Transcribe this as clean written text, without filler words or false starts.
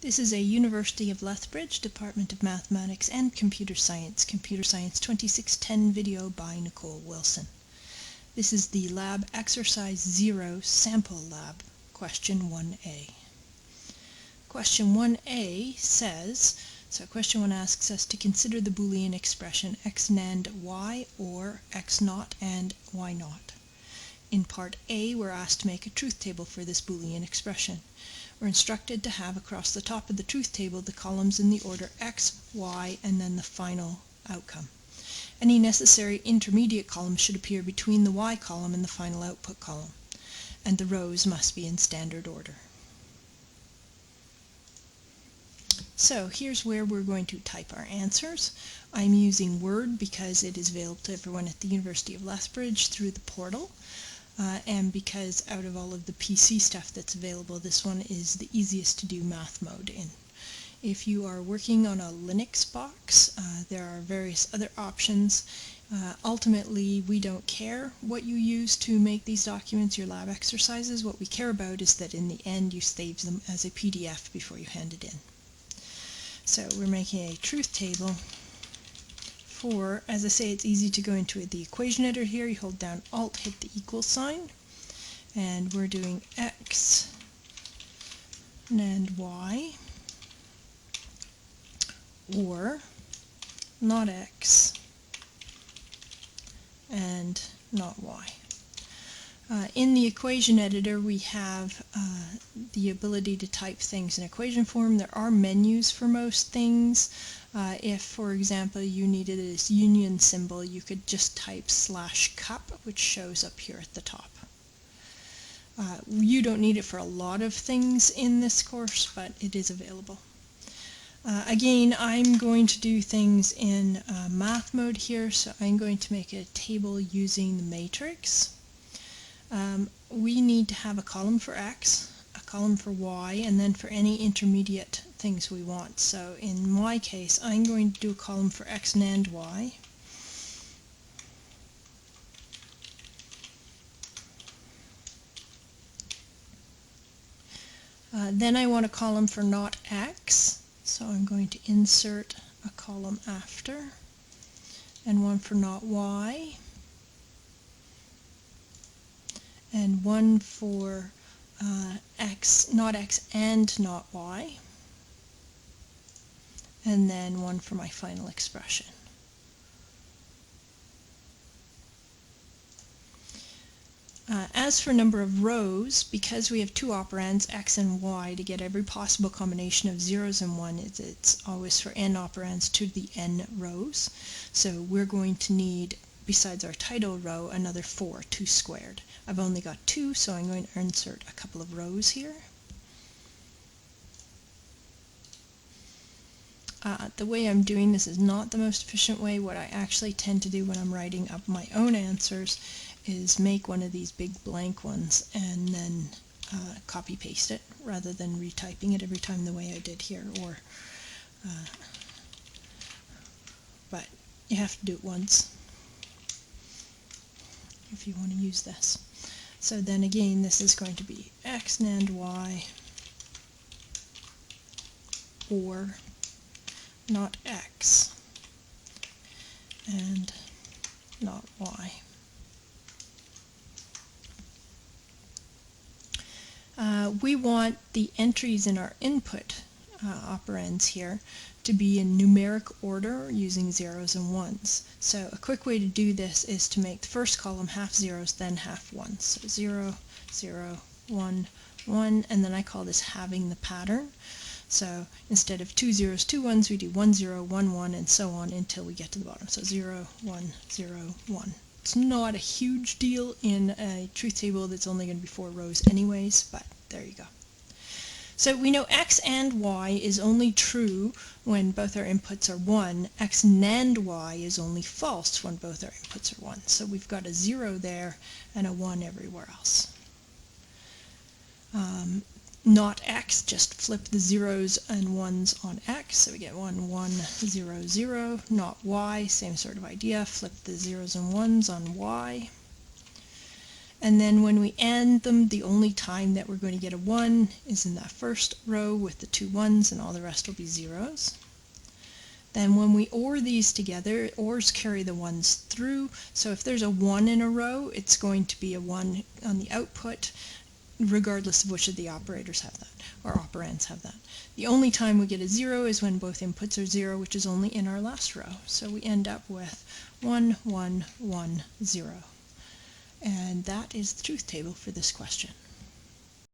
This is a University of Lethbridge Department of Mathematics and Computer Science 2610 video by Nicole Wilson. This is the Lab Exercise 0 Sample Lab, Question 1a. Question 1a says, question 1 asks us to consider the Boolean expression x NAND y or x naught and y naught. In part A, we're asked to make a truth table for this Boolean expression. We're instructed to have across the top of the truth table the columns in the order x, y, and then the final outcome. Any necessary intermediate columns should appear between the y column and the final output column, and the rows must be in standard order. So here's where we're going to type our answers. I'm using Word because it is available to everyone at the University of Lethbridge through the portal. And because out of all of the PC stuff that's available, this one is the easiest to do math mode in. If you are working on a Linux box, there are various other options. Ultimately, we don't care what you use to make these documents, your lab exercises. What we care about is that in the end you save them as a PDF before you hand it in. So we're making a truth table for, as I say, it's easy to go into the equation editor here. You hold down Alt, hit the equal sign, and we're doing x NAND y or not x and not y. In the equation editor, we have the ability to type things in equation form. There are menus for most things. If, for example, you needed this union symbol, you could just type /cup, which shows up here at the top. You don't need it for a lot of things in this course, but it is available. Again, I'm going to do things in math mode here, so I'm going to make a table using the matrix. We need to have a column for x, a column for y, and then for any intermediate things we want. So in my case, I'm going to do a column for x NAND y. Then I want a column for not x, so I'm going to insert a column after, and one for not y, and one for x, not x and not y, and then one for my final expression. As for number of rows, because we have two operands, x and y, to get every possible combination of zeros and ones, it's always for n operands to the n rows. So we're going to need, besides our title row, another 4, 2 squared. I've only got 2, so I'm going to insert a couple of rows here. The way I'm doing this is not the most efficient way. What I actually tend to do when I'm writing up my own answers is make one of these big blank ones and then copy paste it rather than retyping it every time the way I did here. But you have to do it once if you want to use this. So then again, this is going to be x NAND y or not x and not y. We want the entries in our input operands here to be in numeric order using zeros and ones. So a quick way to do this is to make the first column half zeros, then half ones. So 0, 0, 1, 1, and then I call this having the pattern. So instead of 2 zeros, 2 ones, we do 1 0, 1 1, and so on until we get to the bottom. So 0, 1, 0, 1. It's not a huge deal in a truth table that's only going to be 4 rows anyways, but there you go. So we know x and y is only true when both our inputs are 1. X NAND y is only false when both our inputs are 1. So we've got a 0 there and a 1 everywhere else. Not x, just flip the zeros and ones on x, so we get 1, 1, 0, 0. Not y, same sort of idea, flip the zeros and ones on y. And then when we AND them, the only time that we're going to get a 1 is in that first row with the 2 1s, and all the rest will be zeros. Then when we OR these together, ORs carry the 1s through, so if there's a 1 in a row, it's going to be a 1 on the output, regardless of which of the operators have that, or operands have that. The only time we get a 0 is when both inputs are 0, which is only in our last row. So we end up with 1, 1, 1, 0. And that is the truth table for this question.